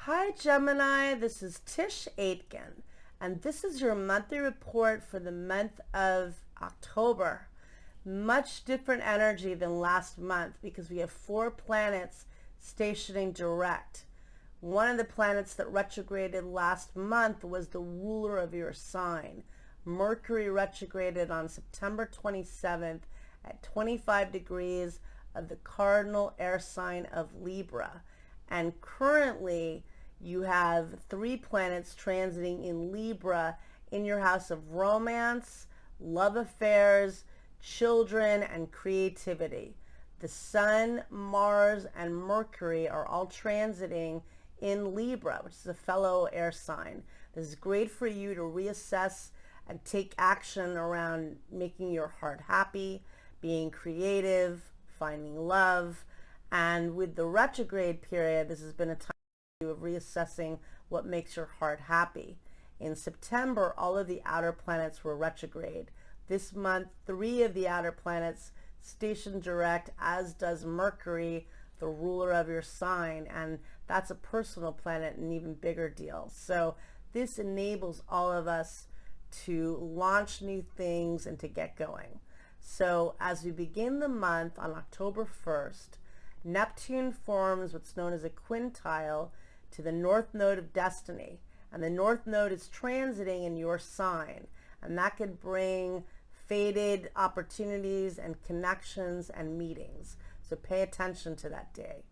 Hi Gemini, this is Tisch Aitken, and this is your monthly report for the month of October. Much different energy than last month because we have 4 planets stationing direct. One of the planets that retrograded last month was the ruler of your sign. Mercury retrograded on September 27th at 25 degrees of the cardinal air sign of Libra. And currently, you have 3 planets transiting in Libra in your house of romance, love affairs, children, and creativity. The Sun, Mars, and Mercury are all transiting in Libra, which is a fellow air sign. This is great for you to reassess and take action around making your heart happy, being creative, finding love. And with the retrograde period, this has been a time of reassessing what makes your heart happy. In September, all of the outer planets were retrograde. This month, 3 of the outer planets station direct, as does Mercury, the ruler of your sign, and that's a personal planet, an even bigger deal. So this enables all of us to launch new things and to get going. So as we begin the month on October 1st, Neptune forms what's known as a quintile to the North Node of Destiny. And the North Node is transiting in your sign. And that could bring fated opportunities and connections and meetings. So pay attention to that day.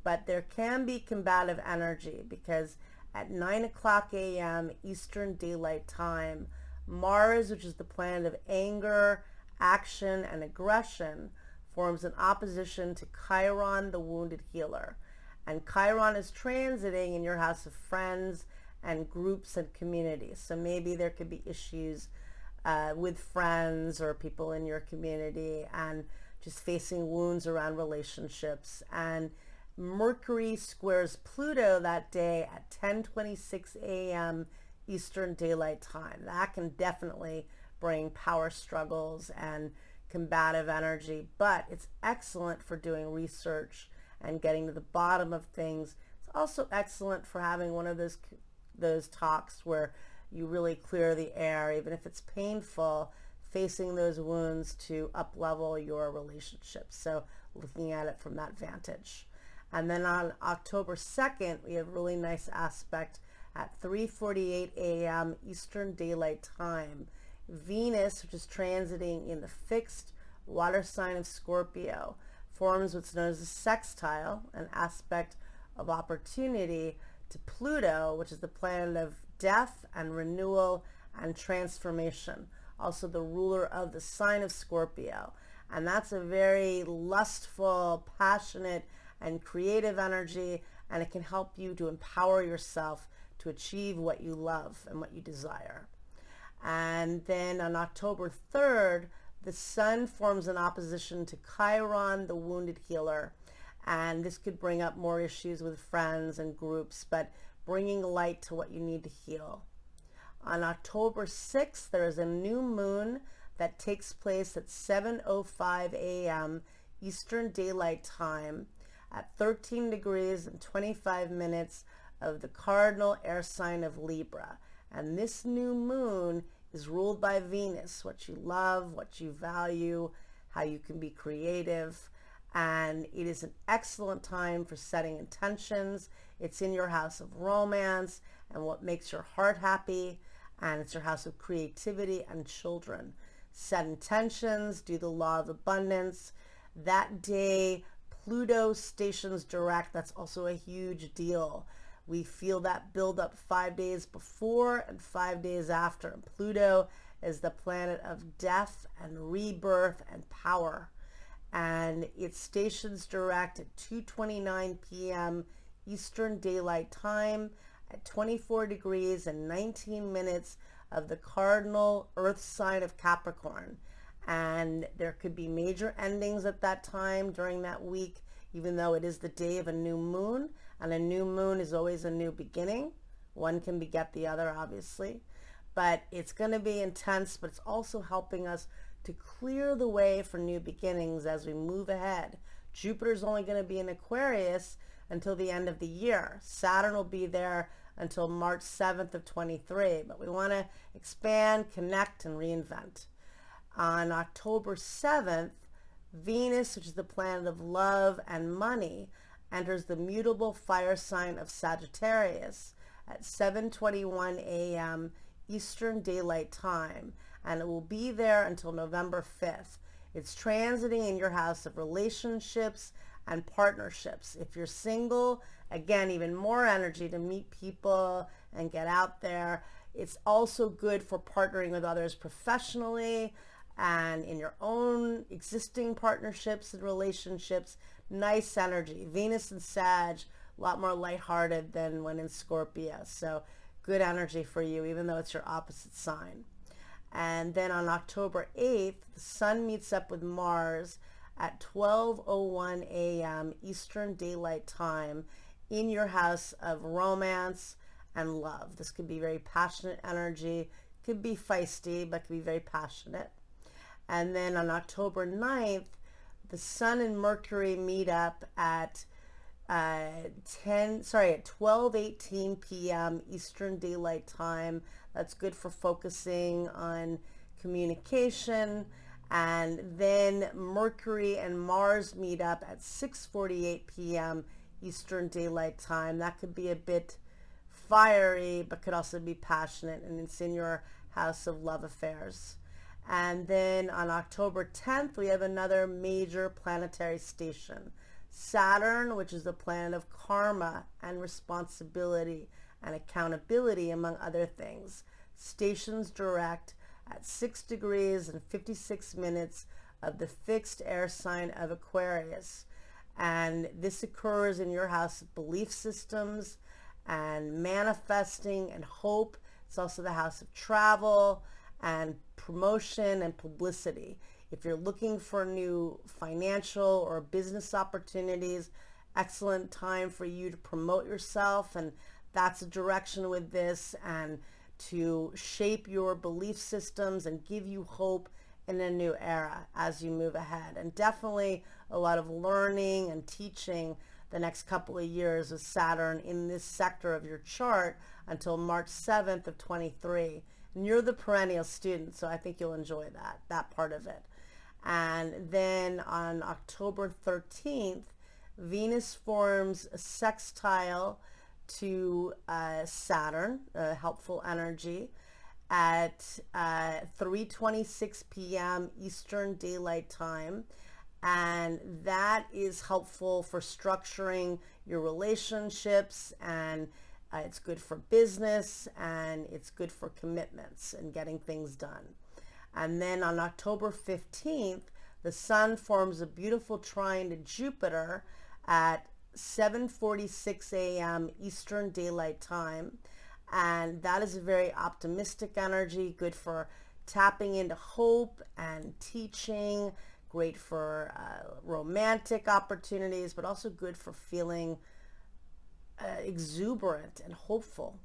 But there can be combative energy because at 9 o'clock a.m. Eastern Daylight Time, Mars, which is the planet of anger, action, and aggression, forms an opposition to Chiron, the wounded healer. And Chiron is transiting in your house of friends and groups and communities. So maybe there could be issues with friends or people in your community and just facing wounds around relationships. And Mercury squares Pluto that day at 10:26 a.m. Eastern Daylight Time. That can definitely bring power struggles and combative energy, but it's excellent for doing research and getting to the bottom of things. It's also excellent for having one of those talks where you really clear the air, even if it's painful, facing those wounds to up-level your relationships. So looking at it from that vantage. And then on October 2nd, we have a really nice aspect at 3:48 a.m. Eastern Daylight Time. Venus, which is transiting in the fixed water sign of Scorpio, forms what's known as a sextile, an aspect of opportunity, to Pluto, which is the planet of death and renewal and transformation, also the ruler of the sign of Scorpio. And that's a very lustful, passionate, and creative energy, and it can help you to empower yourself to achieve what you love and what you desire. And then on October 3rd, the Sun forms an opposition to Chiron, the wounded healer. And this could bring up more issues with friends and groups, but bringing light to what you need to heal. On October 6th, there is a new moon that takes place at 7:05 a.m. Eastern Daylight Time at 13 degrees and 25 minutes of the cardinal air sign of Libra. And this new moon is ruled by Venus, what you love, what you value, how you can be creative. And it is an excellent time for setting intentions. It's in your house of romance and what makes your heart happy. And it's your house of creativity and children. Set intentions, do the law of abundance. That day, Pluto stations direct. That's also a huge deal. We feel that build up 5 days before and 5 days after. And Pluto is the planet of death and rebirth and power. And it stations direct at 2:29 p.m. Eastern Daylight Time at 24 degrees and 19 minutes of the cardinal earth sign of Capricorn. And there could be major endings at that time during that week, even though it is the day of a new moon, and a new moon is always a new beginning. One can beget the other, obviously, but it's going to be intense, but it's also helping us to clear the way for new beginnings as we move ahead. Jupiter's only going to be in Aquarius until the end of the year. Saturn will be there until March 7th of 23, but we want to expand, connect, and reinvent. On October 7th, Venus, which is the planet of love and money, enters the mutable fire sign of Sagittarius at 7:21 a.m. Eastern Daylight Time, and it will be there until November 5th. It's transiting in your house of relationships and partnerships. If you're single, again, even more energy to meet people and get out there. It's also good for partnering with others professionally and in your own existing partnerships and relationships. Nice energy. Venus and Sag, a lot more lighthearted than when in Scorpio. So good energy for you, even though it's your opposite sign. And then on October 8th, the Sun meets up with Mars at 12:01 a.m. Eastern Daylight Time in your house of romance and love. This could be very passionate energy, could be feisty, but could be very passionate. And then on October 9th, the Sun and Mercury meet up at 12:18 p.m. Eastern Daylight Time. That's good for focusing on communication. And then Mercury and Mars meet up at 6:48 p.m. Eastern Daylight Time. That could be a bit fiery, but could also be passionate, and it's in your house of love affairs. And then on October 10th, we have another major planetary station. Saturn, which is the planet of karma and responsibility and accountability, among other things, stations direct at 6 degrees and 56 minutes of the fixed air sign of Aquarius. And this occurs in your house of belief systems and manifesting and hope. It's also the house of travel and promotion and publicity. If you're looking for new financial or business opportunities, excellent time for you to promote yourself, and that's a direction with this, and to shape your belief systems and give you hope in a new era as you move ahead. And definitely a lot of learning and teaching the next couple of years with Saturn in this sector of your chart until March 7th of 23. And you're the perennial student, so I think you'll enjoy that part of it. And then on October 13th, Venus forms a sextile to Saturn, a helpful energy, at 3:26 p.m. Eastern Daylight Time. And that is helpful for structuring your relationships, and it's good for business, and it's good for commitments and getting things done. And then on October 15th, the Sun forms a beautiful trine to Jupiter at 7:46 a.m. Eastern Daylight Time. And that is a very optimistic energy, good for tapping into hope and teaching, great for romantic opportunities, but also good for feeling exuberant and hopeful.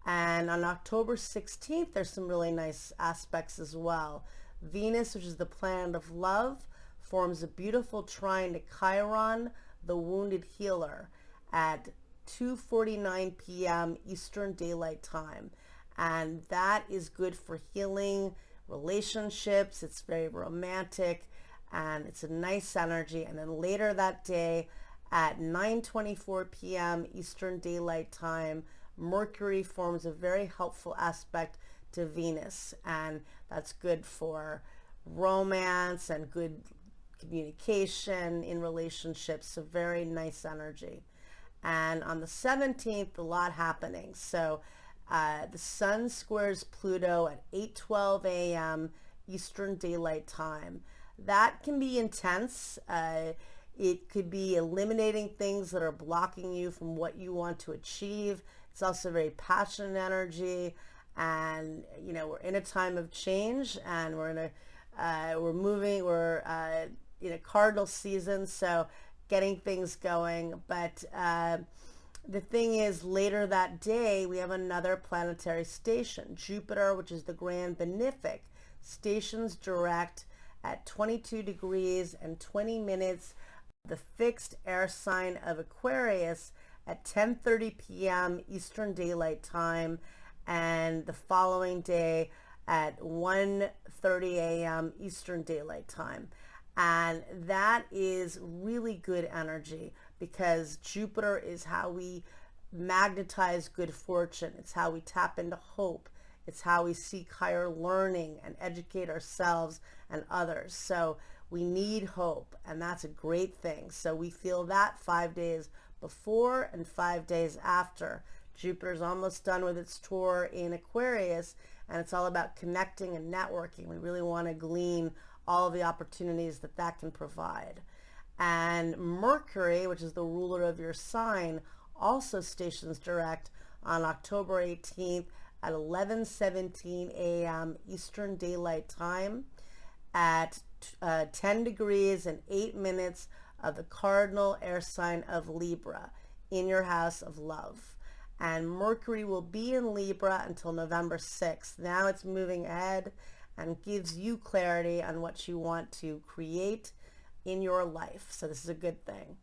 And on October 16th, there's some really nice aspects as well. Venus, which is the planet of love, forms a beautiful trine to Chiron, the wounded healer, at 2:49 p.m. Eastern Daylight Time. And that is good for healing relationships. It's very romantic, and it's a nice energy. And then later that day at 9:24 p.m. Eastern Daylight Time, Mercury forms a very helpful aspect to Venus, and that's good for romance and good communication in relationships. So very nice energy. And on the 17th, a lot happening. So the Sun squares Pluto at 8:12 a.m. Eastern Daylight Time. That can be intense. It could be eliminating things that are blocking you from what you want to achieve. It's also very passionate energy, and you know, we're in a time of change, and we're in a cardinal season, so getting things going. But the thing is, later that day we have another planetary station, Jupiter, which is the grand benefic, stations direct at 22 degrees and 20 minutes the fixed air sign of Aquarius at 10:30 p.m. Eastern Daylight Time, and the following day at 1:30 a.m. Eastern Daylight Time. And that is really good energy because Jupiter is how we magnetize good fortune. It's how we tap into hope. It's how we seek higher learning and educate ourselves and others. So we need hope, and that's a great thing. So we feel that 5 days before and 5 days after. Jupiter's almost done with its tour in Aquarius, and it's all about connecting and networking. We really want to glean all the opportunities that that can provide. And Mercury, which is the ruler of your sign, also stations direct on October 18th at 11:17 a.m. Eastern Daylight Time at 10 degrees and 8 minutes of the cardinal air sign of Libra in your house of love. And Mercury will be in Libra until November 6th. Now it's moving ahead and gives you clarity on what you want to create in your life. So this is a good thing.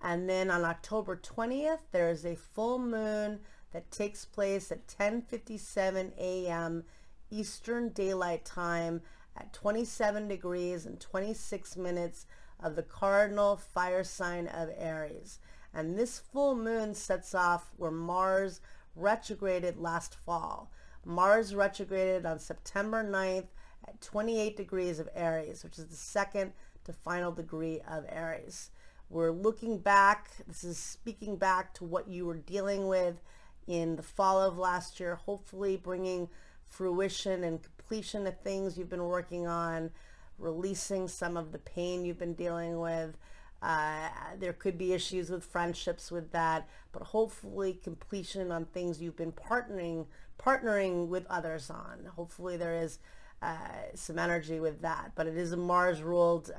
And then on October 20th, there is a full moon that takes place at 10:57 a.m. Eastern Daylight Time at 27 degrees and 26 minutes of the cardinal fire sign of Aries. And this full moon sets off where Mars retrograded last fall. Mars retrograded on September 9th at 28 degrees of Aries, which is the second to final degree of Aries. We're looking back. This is speaking back to what you were dealing with in the fall of last year, hopefully bringing fruition and completion to things you've been working on, releasing some of the pain you've been dealing with. There could be issues with friendships with that, but hopefully completion on things you've been partnering with others on. Hopefully there is some energy with that, but it is a Mars-ruled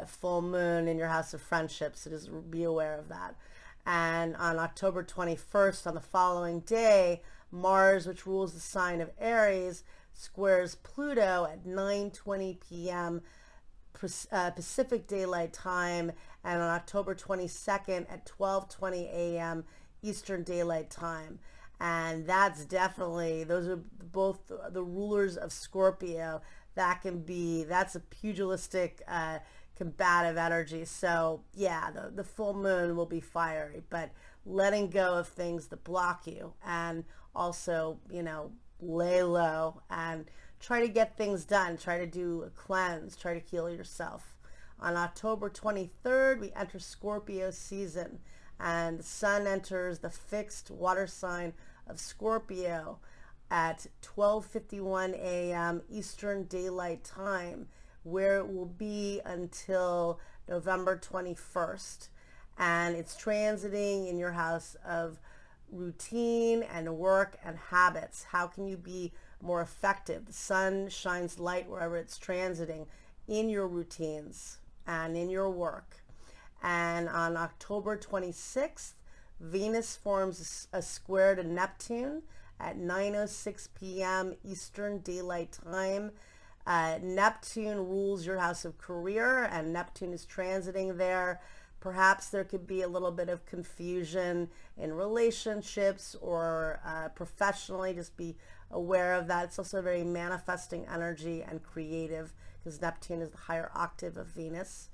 full moon in your house of friendships, so just be aware of that. And on October 21st, on the following day, Mars, which rules the sign of Aries, squares Pluto at 9:20 p.m. Pacific Daylight Time, and on October 22nd at 12:20 a.m. Eastern Daylight Time. And that's definitely, those are both the rulers of Scorpio. That's a pugilistic, combative energy. So yeah, the full moon will be fiery, but letting go of things that block you, and also, lay low and try to get things done. Try to do a cleanse, try to heal yourself. On October 23rd, we enter Scorpio season, and the sun enters the fixed water sign of Scorpio at 12:51 a.m. Eastern Daylight Time, where it will be until November 21st. And it's transiting in your house of routine and work and habits. How can you be more effective? The sun shines light wherever it's transiting, in your routines and in your work. And on October 26th, Venus forms a square to Neptune at 9:06 p.m. Eastern Daylight Time. Neptune rules your house of career, and Neptune is transiting there. Perhaps there could be a little bit of confusion in relationships or professionally. Just be aware of that. It's also very manifesting energy and creative, because Neptune is the higher octave of Venus.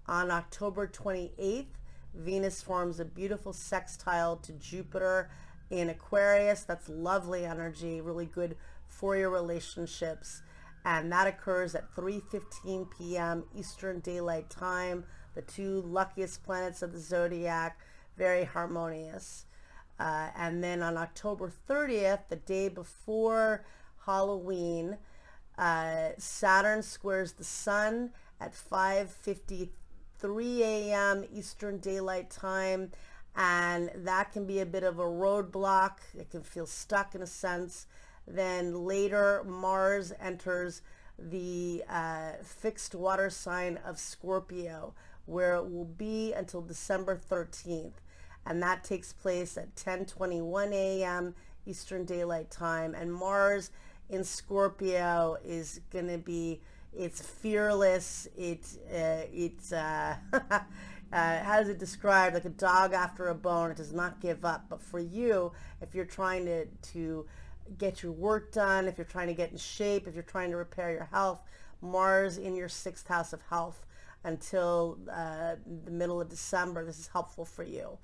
On October 28th, Venus forms a beautiful sextile to Jupiter in Aquarius. That's lovely energy, really good for your relationships. And that occurs at 3:15 p.m. Eastern Daylight Time. The two luckiest planets of the zodiac, very harmonious. And then on October 30th, the day before Halloween, Saturn squares the sun at 5:53 a.m. Eastern Daylight Time. And that can be a bit of a roadblock. It can feel stuck in a sense. Then later, Mars enters the fixed water sign of Scorpio, where it will be until December 13th. And that takes place at 10:21 a.m. Eastern Daylight Time. And Mars in Scorpio is going to be It's fearless. It's how does it describe? Like a dog after a bone. It does not give up. But for you, if you're trying to get your work done, if you're trying to get in shape, if you're trying to repair your health, Mars in your 6th house of health until the middle of December. This is helpful for you.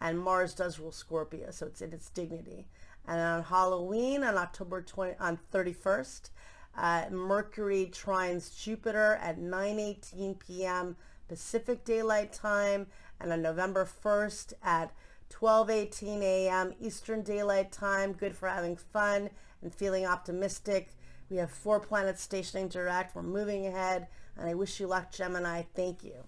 And Mars does rule Scorpio, so it's in its dignity. And on Halloween, on October 31st, Mercury trines Jupiter at 9:18 p.m. Pacific Daylight Time, and on November 1st at 12:18 a.m. Eastern Daylight Time. Good for having fun and feeling optimistic. We have 4 planets stationing direct. We're moving ahead, and I wish you luck, Gemini. Thank you.